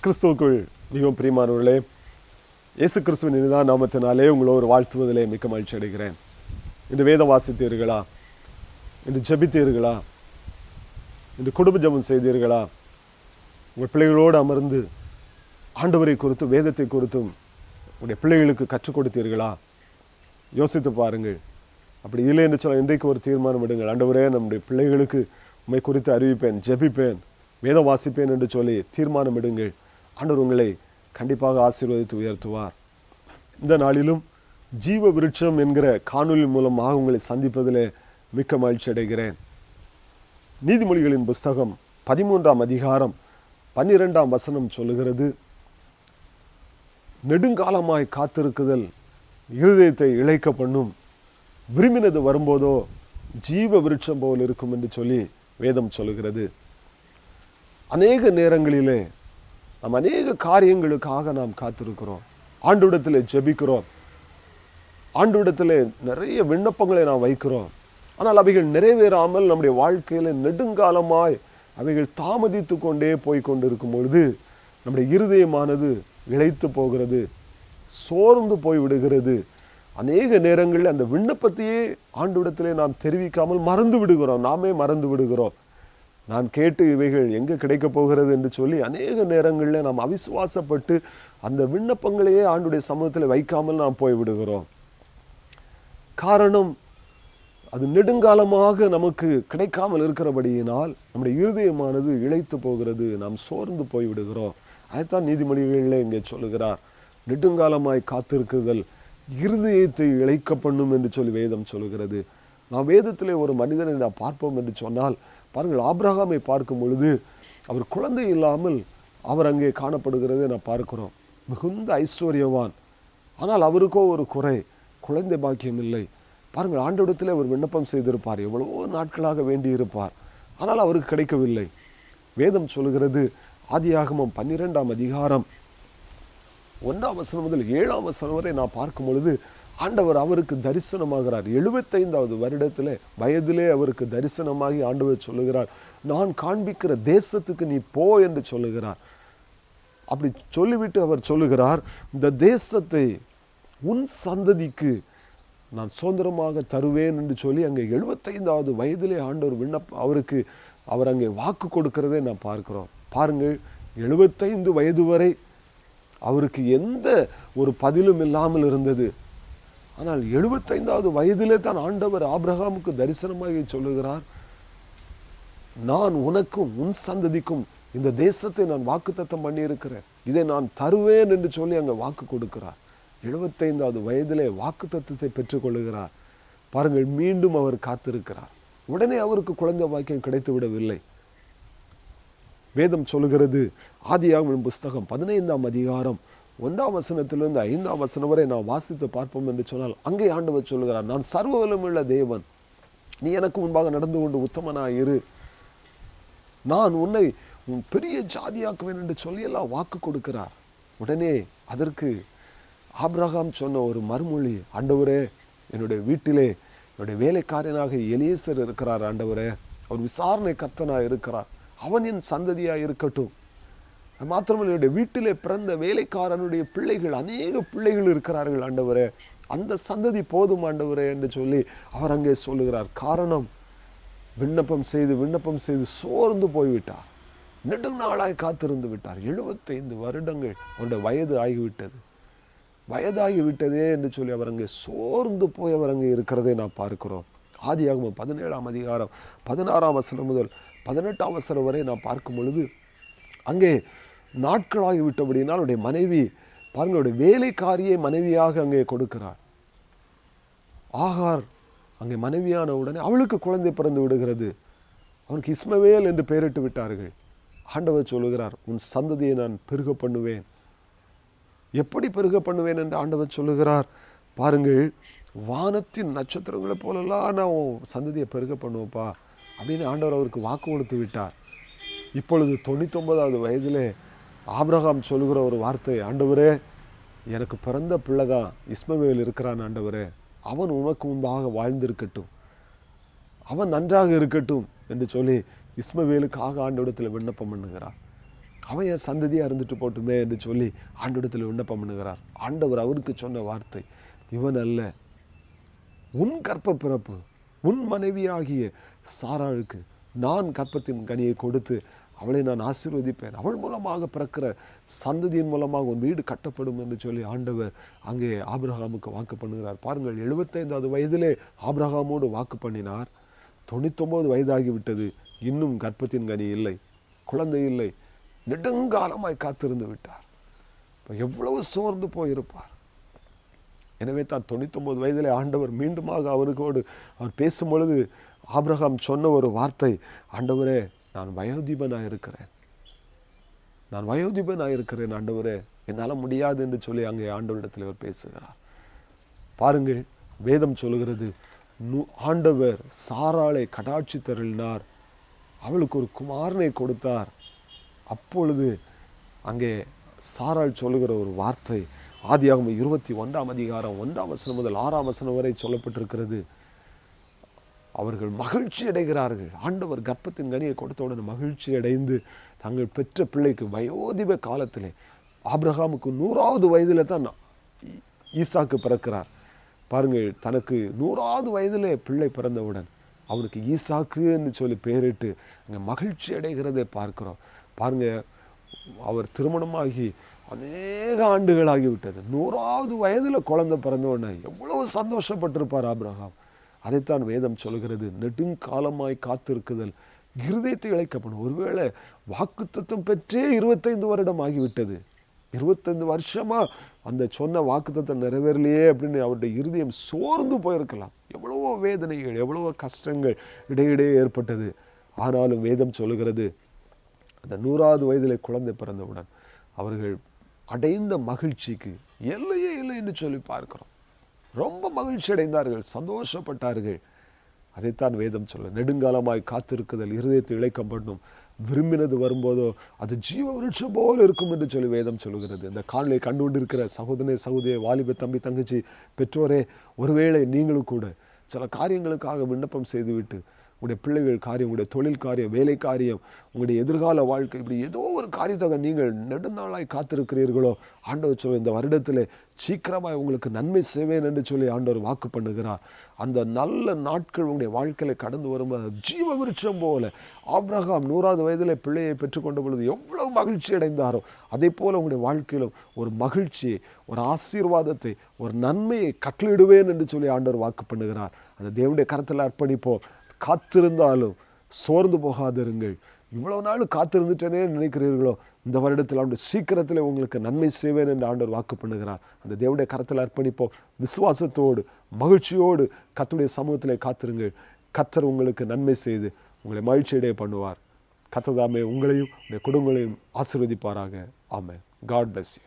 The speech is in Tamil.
கிறிஸ்துவுக்குள் மிகவும் பிரியமானவர்களே, இயேசு கிறிஸ்துவின் இனிதான நாமத்தினாலே உங்களோடு வாழ்த்துவதிலே மிக்க மகிழ்ச்சி அடைகிறேன். இன்று வேதம் வாசித்தீர்களா? இன்று ஜெபித்தீர்களா? இன்று குடும்ப ஜெபம் செய்தீர்களா? உங்கள் பிள்ளைகளோடு அமர்ந்து ஆண்டவரை குறித்தும் வேதத்தை குறித்தும் உங்களுடைய பிள்ளைகளுக்கு கற்றுக் கொடுத்தீர்களா? யோசித்து பாருங்கள். அப்படி இல்லை என்று சொல்ல இன்றைக்கு ஒரு தீர்மானம் எடுங்கள். ஆண்டவரே, நம்முடைய பிள்ளைகளுக்கு உம்மை குறித்து அறிவிப்பேன், ஜெபிப்பேன், வேதம் வாசிப்பேன் என்று சொல்லி தீர்மானம் எடுங்கள். ஆண்டவர் உங்களை கண்டிப்பாக ஆசீர்வதித்து உயர்த்துவார். இந்த நாளிலும் ஜீவ விருட்சம் என்கிற காணொலி மூலமாக உங்களை சந்திப்பதிலே மிக்க மகிழ்ச்சி அடைகிறேன். நீதிமொழிகளின் புஸ்தகம் 13ஆம் அதிகாரம் 12ஆம் வசனம் சொல்லுகிறது, நெடுங்காலமாய் காத்திருக்குதல் இருதயத்தை இளைக்க பண்ணும், விரும்பினது வரும்போதோ ஜீவ விருட்சம் போல் இருக்கும் என்று சொல்லி வேதம் சொல்லுகிறது. அநேக நேரங்களிலே நாம் அநேக காரியங்களுக்காக நாம் காத்திருக்கிறோம். ஆண்டவரிடத்தில் ஜெபிக்கிறோம், ஆண்டவரிடத்தில் நிறைய விண்ணப்பங்களை நாம் வைக்கிறோம். ஆனால் அவைகள் நிறைவேறாமல் நம்முடைய வாழ்க்கையில் நெடுங்காலமாய் அவைகள் தாமதித்து கொண்டே போய்கொண்டிருக்கும் பொழுது நம்முடைய இருதயமானது இளைத்து போகிறது, சோர்ந்து போய்விடுகிறது. அநேக நேரங்களில் அந்த விண்ணப்பத்தையே ஆண்டவரிடத்திலே நாம் தெரிவிக்காமல் மறந்து விடுகிறோம், நாமே மறந்து விடுகிறோம். நான் கேட்டு இவைகள் எங்கே கிடைக்கப் போகிறது என்று சொல்லி அநேக நேரங்களில் நாம் அவிசுவாசப்பட்டு அந்த விண்ணப்பங்களையே ஆண்டுடைய சமூகத்தில் வைக்காமல் நாம் போய்விடுகிறோம். காரணம், அது நெடுங்காலமாக நமக்கு கிடைக்காமல் இருக்கிறபடியினால் நம்முடைய இருதயமானது இளைத்து போகிறது, நாம் சோர்ந்து போய்விடுகிறோம். அதைத்தான் நீதிமொழிகளில் இங்கே சொல்லுகிறார், நெடுங்காலமாய் காத்திருக்குதல் இருதயத்தை இளைக்க பண்ணும் என்று சொல்லி வேதம் சொல்லுகிறது. நாம் வேதத்திலே ஒரு மனிதனை நாம் பார்ப்போம் என்று சொன்னால் பாருங்கள், ஆபிரகாமை பார்க்கும் பொழுது அவர் குழந்தை இல்லாமல் அவர் அங்கே காணப்படுகிறதை நான் பார்க்கிறோம். மிகுந்த ஐஸ்வர்யவான், ஆனால் அவருக்கோ ஒரு குறை, குழந்தை பாக்கியம் இல்லை. பாருங்கள், ஆண்டவரிடத்தில் அவர் விண்ணப்பம் செய்திருப்பார், எவ்வளவோ நாட்களாக வேண்டியிருப்பார், ஆனால் அவருக்கு கிடைக்கவில்லை. வேதம் சொல்லுகிறது, ஆதியாகமம் 12ஆம் அதிகாரம் 1ஆம் வசனம் முதல் 7ஆம் வசனம் வரை நான் பார்க்கும் பொழுது ஆண்டவர் அவருக்கு தரிசனமாகிறார். 75வது வருடத்திலே வயதிலே அவருக்கு தரிசனமாகி ஆண்டவர் சொல்லுகிறார், நான் காண்பிக்கிற தேசத்துக்கு நீ போ என்று சொல்லுகிறார். அப்படி சொல்லிவிட்டு அவர் சொல்லுகிறார், இந்த தேசத்தை உன் சந்ததிக்கு நான் சுதந்திரமாக தருவேன் என்று சொல்லி அங்கே 75வது வயதிலே ஆண்டவர் அவருக்கு அவர் அங்கே வாக்கு கொடுக்கிறதை நான் பார்க்கிறோம். பாருங்கள், 75 வயது வரை அவருக்கு எந்த ஒரு பதிலும் இல்லாமல் இருந்தது. ஆனால் 75வது வயதிலே தான் ஆண்டவர் ஆபிரகாமுக்கு தரிசனமாக சொல்லுகிறார், நான் உனக்கும் உன் சந்ததிக்கும் இந்த தேசத்தை நான் வாக்குத்தத்தம் பண்ணியிருக்கிறேன், இதை நான் தருவேன் என்று சொல்லி அங்கே வாக்கு கொடுக்கிறார். 75வது வயதிலே வாக்குத்தத்தத்தை பெற்றுக்கொள்ளுகிறார். பாருங்கள், மீண்டும் அவர் காத்திருக்கிறார். உடனே அவருக்கு குழந்தை வாக்கியம் கிடைத்து விடவில்லை. வேதம் சொல்லுகிறது, ஆதியாகமம் புஸ்தகம் 15ஆம் அதிகாரம் 1ஆம் வசனத்திலிருந்து 5ஆம் வசனம் வரை நான் வாசித்து பார்ப்போம் என்று சொன்னால் அங்கே ஆண்டவர் சொல்லுகிறார், நான் சர்வ வல்லமையுள்ள தேவன், நீ எனக்கு முன்பாக நடந்து கொண்டு உத்தமனாய் இரு, நான் உன்னை பெரிய ஜாதியாக்குவேன் என்று சொல்லி எல்லாம் வாக்கு கொடுக்கிறார். உடனே அதற்கு ஆபிரகாம் சொன்ன ஒரு மறுமொழி, ஆண்டவரே, என்னுடைய வீட்டிலே என்னுடைய வேலைக்காரனாக எலியேசர் இருக்கிறார், ஆண்டவரே, அவர் விசாரணை கர்த்தனாக இருக்கிறார், அவன் என் சந்ததியாக இருக்கட்டும். மாத்திரமல்ல, என்னுடைய வீட்டிலே பிறந்த வேலைக்காரனுடைய பிள்ளைகள், அநேக பிள்ளைகள் இருக்கிறார்கள், ஆண்டவரே, அந்த சந்ததி போதும் ஆண்டவரே என்று சொல்லி அவர் அங்கே சொல்லுகிறார். காரணம், விண்ணப்பம் செய்து சோர்ந்து போய்விட்டார், நெடுநாளாய் காத்திருந்து விட்டார். 75 வருடங்கள் அவருடைய வயதாகிவிட்டதே என்று சொல்லி அவர் அங்கே சோர்ந்து போய் அவர் அங்கே இருக்கிறதை நான் பார்க்கிறோம். ஆதியாகமம் 17ஆம் அதிகாரம் 16ஆம் வசனம் முதல் 18ஆம் வசனம் வரை நான் பார்க்கும் பொழுது அங்கே நாட்களாகி விட்டபடினால் அவருடைய மனைவி, பாருங்களுடைய வேலைக்காரியை மனைவியாக அங்கே கொடுக்கிறார். ஆகார் அங்கே மனைவியான உடனே அவளுக்கு குழந்தை பிறந்து விடுகிறது. அவனுக்கு இஸ்மவேல் என்று பெயரிட்டு விட்டார்கள். ஆண்டவர் சொல்லுகிறார், உன் சந்ததியை நான் பெருக பண்ணுவேன். எப்படி பெருக பண்ணுவேன் என்று ஆண்டவர் சொல்லுகிறார். பாருங்கள், வானத்தின் நட்சத்திரங்களை போலெல்லாம் நான் உன் சந்ததியை பெருக பண்ணுவேப்பா அப்படின்னு ஆண்டவர் அவருக்கு வாக்கு கொடுத்து விட்டார். இப்பொழுது 99வது வயதிலே ஆபிரகாம் சொல்லுகிற ஒரு வார்த்தை, ஆண்டவரே, எனக்கு பிறந்த பிள்ளைதான் இஸ்மவேல் இருக்கிறான், ஆண்டவரே, அவன் உனக்கு முன்பாக வாழ்ந்திருக்கட்டும், அவன் நன்றாக இருக்கட்டும் என்று சொல்லி இஸ்மவேலுக்காக ஆண்டவரிடத்தில் விண்ணப்பம் பண்ணுகிறார். அவன் என் சந்ததியாக இருந்துட்டு போட்டுமே என்று சொல்லி ஆண்டவரிடத்தில் விண்ணப்பம் பண்ணுகிறார். ஆண்டவர் அவருக்கு சொன்ன வார்த்தை, இவன் அல்ல, உன் கற்ப பிறப்பு, உன் மனைவியாகிய சாராளுக்கு நான் கற்பத்தின் கனியை கொடுத்து அவளை நான் ஆசீர்வதிப்பேன், அவள் மூலமாக பிறக்கிற சந்ததியின் மூலமாக உன் வீடு கட்டப்படும் என்று சொல்லி ஆண்டவர் அங்கே ஆபிரகாமுக்கு வாக்கு பண்ணுகிறார். பாருங்கள், 75வது வயதிலே ஆபிரகாமோடு வாக்கு பண்ணினார். 99 வயதாகிவிட்டது, இன்னும் கற்பத்தின் கனி இல்லை, குழந்தை இல்லை. நெடுங்காலமாய் காத்திருந்து விட்டார். இப்போ எவ்வளவு சோர்ந்து போயிருப்பார். எனவே தான் 99 வயதிலே ஆண்டவர் மீண்டுமாக அவருக்கோடு அவர் பேசும் பொழுது ஆபிரகாம் சொன்ன ஒரு வார்த்தை, ஆண்டவரே நான் வயோதிபனாக இருக்கிறேன், நான் வயோதிபனாக இருக்கிறேன் ஆண்டவரே, என்னால் முடியாது என்று சொல்லி அங்கே ஆண்டவரிடத்தில் அவர் பேசுகிறார். பாருங்கள், வேதம் சொல்கிறது, ஆண்டவர் சாராளை கடாட்சி தருளினார், அவளுக்கு ஒரு குமாரனை கொடுத்தார். அப்பொழுது அங்கே சாராள் சொல்லுகிற ஒரு வார்த்தை ஆதியாகமம் 21ஆம் அதிகாரம் 1ஆம் வசனம் முதல் 6ஆம் வசனம் வரை சொல்லப்பட்டிருக்கிறது. அவர்கள் மகிழ்ச்சி அடைகிறார்கள். ஆண்டவர் கர்ப்பத்தின் கனியை கொடுத்த உடனே மகிழ்ச்சி அடைந்து தங்கள் பெற்ற பிள்ளைக்கு வயோதிப காலத்திலே, ஆபிரகாமுக்கு 100வது வயதில் தான் ஈசாக்கு பிறக்கிறார். பாருங்கள், தனக்கு 100வது வயதிலே பிள்ளை பிறந்தவுடன் அவனுக்கு ஈசாக்கு என்று சொல்லி பெயரிட்டு அங்கே மகிழ்ச்சி அடைகிறதை பார்க்கிறோம். பாருங்கள், அவர் திருமணமாகி அநேக ஆண்டுகள் ஆகிவிட்டது. 100வது வயதில் குழந்தை பிறந்தவுடனே எவ்வளவு சந்தோஷப்பட்டிருப்பார் ஆபிரகாம். அதைத்தான் வேதம் சொல்கிறது, நெடுங்காலமாய் காத்திருக்குதல் இருதயத்தை இழைக்கப்படும். ஒருவேளை வாக்குத்தத்தம் பெற்றே 25 வருடம் ஆகிவிட்டது, 25 வருஷமா அந்த சொன்ன வாக்குத்தத்தம் நிறைவேறலையே அப்படின்னு அவருடைய இருதயம் சோர்ந்து போயிருக்கலாம். எவ்வளவோ வேதனைகள், எவ்வளவோ கஷ்டங்கள் இடையிடையே ஏற்பட்டது. ஆனாலும் வேதம் சொல்லுகிறது, அந்த 100வது வயதிலே குழந்தை பிறந்தவுடன் அவர்கள் அடைந்த மகிழ்ச்சிக்கு எல்லையே இல்லை என்று சொல்லி பார்க்கிறோம். ரொம்ப மகிழ்ச்சி அடைந்தார்கள், சந்தோஷப்பட்டார்கள். அதைத்தான் வேதம் சொல்ல, நெடுங்காலமாய் காத்திருக்குதல் இருதயத்தை இழைக்கப்படும், விரும்பினது வரும்போதோ அது ஜீவ விருட்சம் போல் இருக்கும் என்று சொல்லி வேதம் சொல்லுகிறது. இந்த காணொலியை கண்டு கொண்டிருக்கிற சகோதரனே, சகோதரிய, வாலிப தம்பி, தங்கச்சி, பெற்றோரே, ஒருவேளை நீங்களும் கூட சில காரியங்களுக்காக விண்ணப்பம் செய்துவிட்டு உங்களுடைய பிள்ளைகள் காரியம், உங்களுடைய தொழில் காரியம், வேலை காரியம், உங்களுடைய எதிர்கால வாழ்க்கை, இப்படி ஏதோ ஒரு காரியத்தாக நீங்கள் நெடுநாளாய் காத்திருக்கிறீர்களோ, ஆண்டவர் சொல்ல இந்த வருடத்தில் சீக்கிரமாக உங்களுக்கு நன்மை செய்வேன் என்று சொல்லி ஆண்டவர் வாக்கு பண்ணுகிறார். அந்த நல்ல நாட்கள் உங்களுடைய வாழ்க்கையில் கடந்து வரும்போது ஜீவ விருட்சம் போல ஆபிரகாம் 100வது வயதில் பிள்ளையை பெற்றுக்கொண்ட பொழுது எவ்வளவு மகிழ்ச்சி அடைந்தாரோ, அதே போல் உங்களுடைய வாழ்க்கையிலும் ஒரு மகிழ்ச்சியை, ஒரு ஆசீர்வாதத்தை, ஒரு நன்மையை கட்டளிடுவேன் என்று சொல்லி ஆண்டவர் வாக்கு பண்ணுகிறார். அந்த தேவனுடைய கரத்தில் அர்ப்பணிப்போம். காத்திருந்தாலும் சோர்ந்து போகாதிருங்கள். இவ்வளவு நாள் காத்திருந்துட்டேனே நினைக்கிறீர்களோ, இந்த வருடத்தில் ஆண்டு சீக்கிரத்தில் உங்களுக்கு நன்மை செய்வேன் என்று ஆண்டவர் வாக்கு பண்ணுகிறார். அந்த தேவனுடைய கரத்தில் அர்ப்பணிப்போம். விசுவாசத்தோடு, மகிழ்ச்சியோடு கர்த்தருடைய சமூகத்தில் காத்திருங்கள். கர்த்தர் உங்களுக்கு நன்மை செய்து உங்களை மகிழ்ச்சியடைய பண்ணுவார். கர்த்தர் தாமே உங்களையும் உங்களுடைய குடும்பங்களையும் ஆசீர்வதிப்பாராக. ஆமென். God bless you.